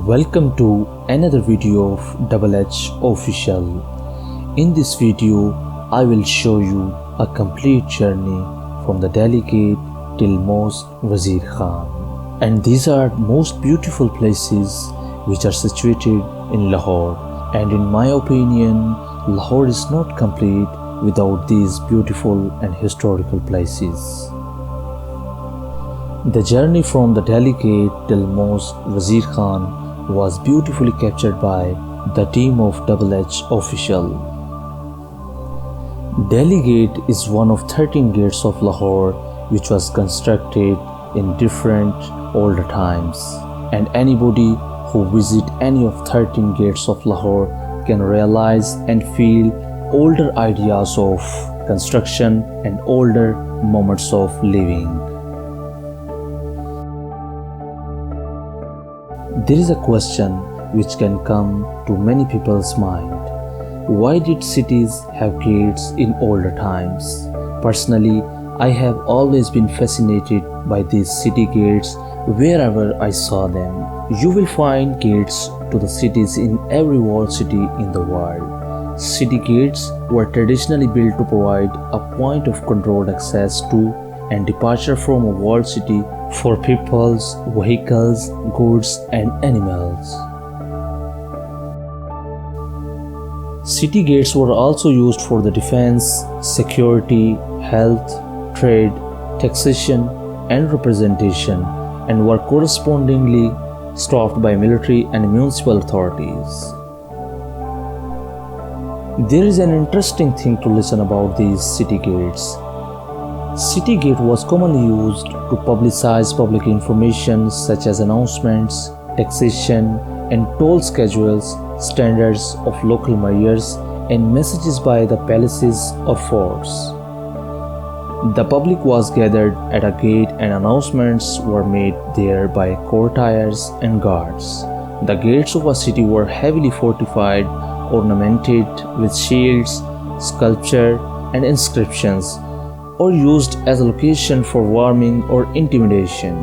Welcome to another video of Double H Official. In this video, I will show you a complete journey from the Delhi gate till Mosque Wazir Khan. And these are most beautiful places which are situated in Lahore. And in my opinion, Lahore is not complete without these beautiful and historical places. The journey from the Delhi gate till Mosque Wazir Khan was beautifully captured by the team of Double H Official. Delhi Gate is one of 13 gates of Lahore which was constructed in different older times, and anybody who visit any of 13 gates of Lahore can realize and feel older ideas of construction and older moments of living. There is a question which can come to many people's mind. Why did cities have gates in older times? Personally, I have always been fascinated by these city gates wherever I saw them. You will find gates to the cities in every walled city in the world. City gates were traditionally built to provide a point of controlled access to and departure from a walled city for peoples, vehicles, goods, and animals. City gates were also used for the defense, security, health, trade, taxation, and representation, and were correspondingly staffed by military and municipal authorities. There is an interesting thing to listen about these city gates. City gate was commonly used to publicize public information such as announcements, taxation and toll schedules, standards of local mayors, and messages by the palaces or forts. The public was gathered at a gate and announcements were made there by courtiers and guards. The gates of a city were heavily fortified, ornamented with shields, sculpture, and inscriptions, or used as a location for warming or intimidation.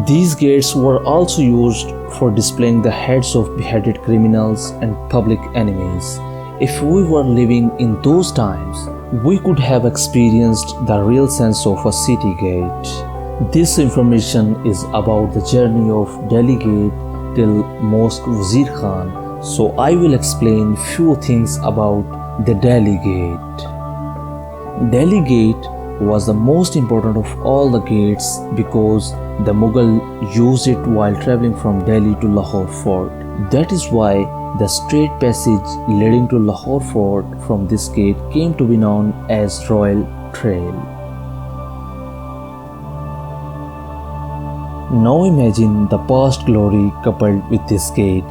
These gates were also used for displaying the heads of beheaded criminals and public enemies. If we were living in those times, we could have experienced the real sense of a city gate. This information is about the journey of Delhi Gate till Mosque Wazir Khan, so I will explain few things about the Delhi Gate. Delhi Gate was the most important of all the gates because the Mughal used it while traveling from Delhi to Lahore Fort. That is why the straight passage leading to Lahore Fort from this gate came to be known as Royal Trail. Now imagine the past glory coupled with this gate,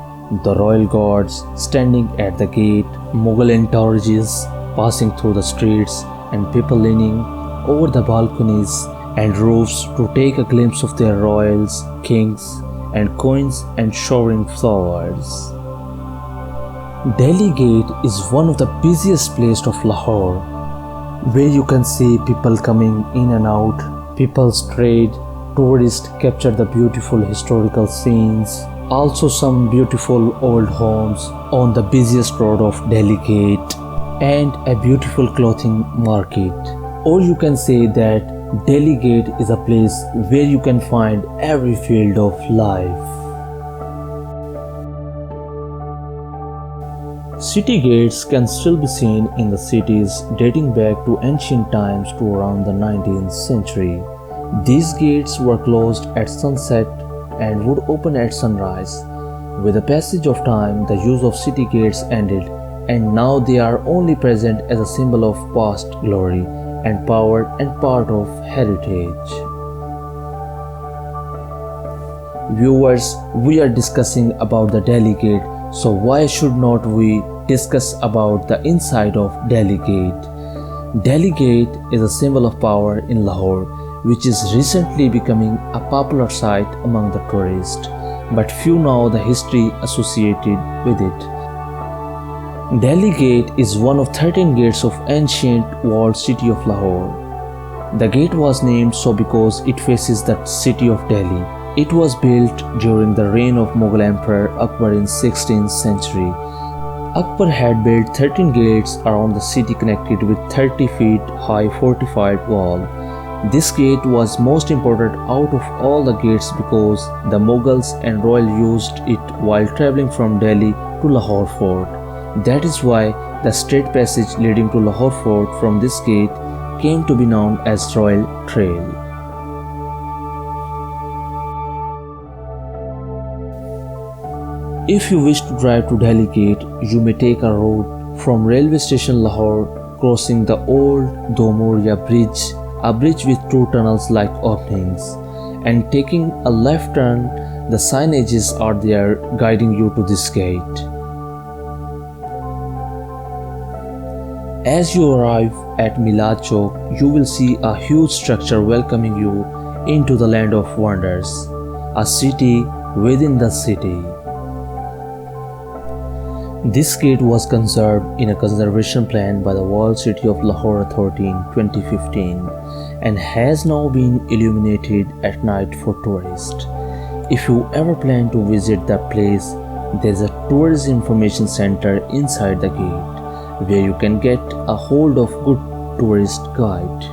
the royal guards standing at the gate, Mughal entourages passing through the streets, and people leaning over the balconies and roofs to take a glimpse of their royals, kings, and queens and showering flowers. Delhi Gate is one of the busiest places of Lahore, where you can see people coming in and out, people's trade, tourists capture the beautiful historical scenes, also some beautiful old homes on the busiest road of Delhi Gate, and a beautiful clothing market. Or you can say that Delhi Gate is a place where you can find every field of life. City gates can still be seen in the cities dating back to ancient times to around the 19th century. These gates were closed at sunset and would open at sunrise. With the passage of time, the use of city gates ended, and now they are only present as a symbol of past glory and power and part of heritage. Viewers, we are discussing about the Delhi Gate, so why should not we discuss about the inside of Delhi Gate? Delhi Gate is a symbol of power in Lahore, which is recently becoming a popular site among the tourists, but few know the history associated with it. Delhi Gate is one of 13 gates of ancient walled city of Lahore. The gate was named so because it faces the city of Delhi. It was built during the reign of Mughal Emperor Akbar in 16th century. Akbar had built 13 gates around the city connected with 30 feet high fortified wall. This gate was most important out of all the gates because the Mughals and royal used it while traveling from Delhi to Lahore fort. That is why the straight passage leading to Lahore fort from this gate came to be known as Royal Trail. If you wish to drive to Delhi Gate, you may take a route from railway station Lahore, crossing the old Domoria bridge, a bridge with two tunnels-like openings, and taking a left turn. The signages are there guiding you to this gate. As you arrive at Milad Chowk, you will see a huge structure welcoming you into the land of wonders, a city within the city. This gate was conserved in a conservation plan by the Walled City of Lahore Authority in 2015 and has now been illuminated at night for tourists. If you ever plan to visit the place, there is a tourist information center inside the gate where you can get a hold of good tourist guide.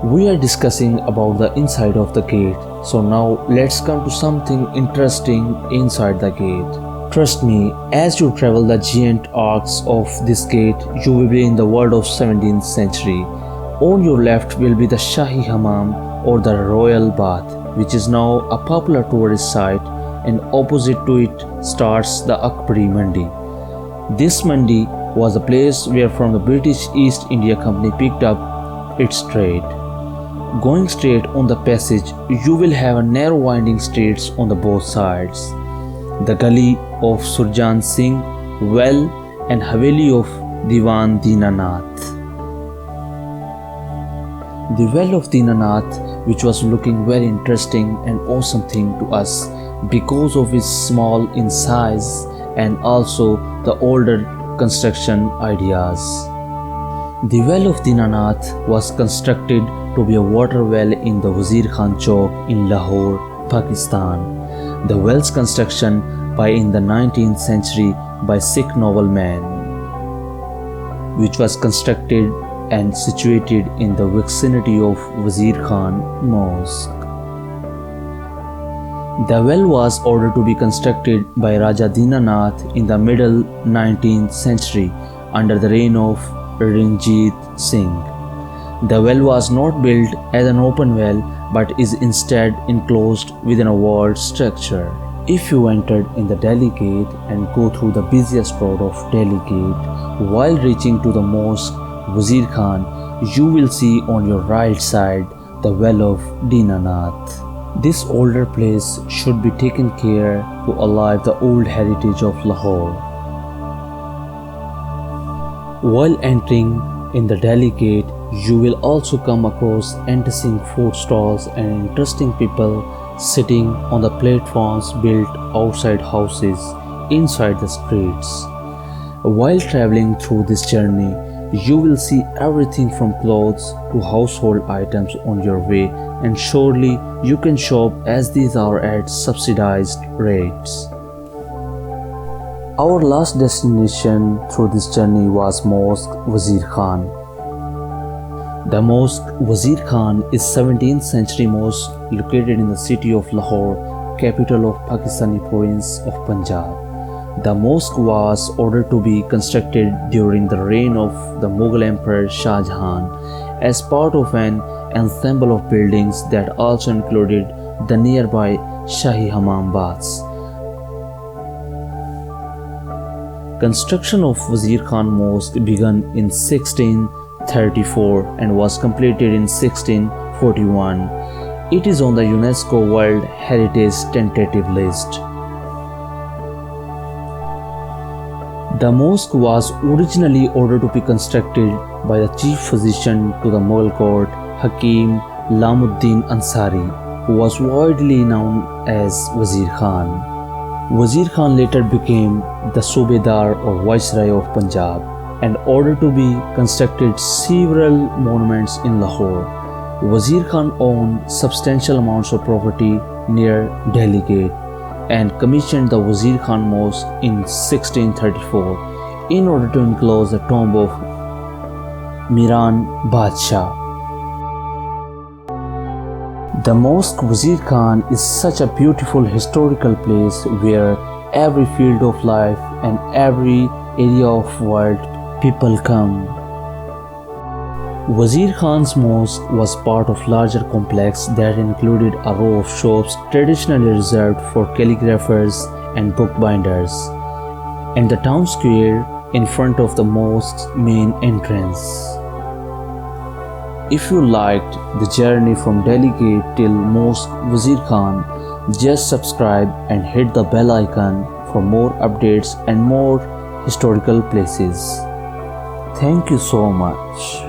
We are discussing about the inside of the gate, so now let's come to something interesting inside the gate. Trust me, as you travel the giant arcs of this gate, you will be in the world of 17th century. On your left will be the Shahi Hammam or the Royal Bath, which is now a popular tourist site, and opposite to it starts the Akbari Mandi. This Mandi was a place where from the British East India Company picked up its trade. Going straight on the passage, you will have a narrow winding streets on the both sides. The Gully of Surjan Singh, Well and Haveli of Diwan Dina Nath. The well of Dina Nath, which was looking very interesting and awesome thing to us because of its small in size and also the older construction ideas. The well of Dina Nath was constructed to be a water well in the Wazir Khan Chowk in Lahore, Pakistan. The well's construction by in the 19th century by Sikh nobleman, which was constructed and situated in the vicinity of Wazir Khan Mosque. The well was ordered to be constructed by Raja Dina Nath in the middle 19th century under the reign of Ranjit Singh. The well was not built as an open well but is instead enclosed within a walled structure. If you entered in the Delhi Gate and go through the busiest road of Delhi Gate, while reaching to the Mosque Wazir Khan, you will see on your right side the well of Dina Nath. This older place should be taken care to alive the old heritage of Lahore. While entering in the Delhi Gate, you will also come across enticing food stalls and interesting people sitting on the platforms built outside houses inside the streets. While traveling through this journey, you will see everything from clothes to household items on your way, and surely you can shop as these are at subsidized rates. Our last destination through this journey was Mosque Wazir Khan. The Mosque Wazir Khan is 17th century mosque located in the city of Lahore, capital of Pakistani province of Punjab. The mosque was ordered to be constructed during the reign of the Mughal Emperor Shah Jahan as part of an ensemble of buildings that also included the nearby Shahi Hammam baths. Construction of Wazir Khan Mosque began in 1634 and was completed in 1641. It is on the UNESCO World Heritage Tentative List. The mosque was originally ordered to be constructed by the chief physician to the Mughal court, Hakim Lamuddin Ansari, who was widely known as Wazir Khan. Wazir Khan later became the Subedar or Viceroy of Punjab and ordered to be constructed several monuments in Lahore. Wazir Khan owned substantial amounts of property near Dehli Gate and commissioned the Wazir Khan Mosque in 1634 in order to enclose the tomb of Miran Badshah. The Mosque Wazir Khan is such a beautiful historical place where every field of life and every area of world people come. Wazir Khan's mosque was part of larger complex that included a row of shops traditionally reserved for calligraphers and bookbinders, and the town square in front of the mosque's main entrance. If you liked the journey from Dehli Gate till Mosque Wazir Khan, just subscribe and hit the bell icon for more updates and more historical places. Thank you so much.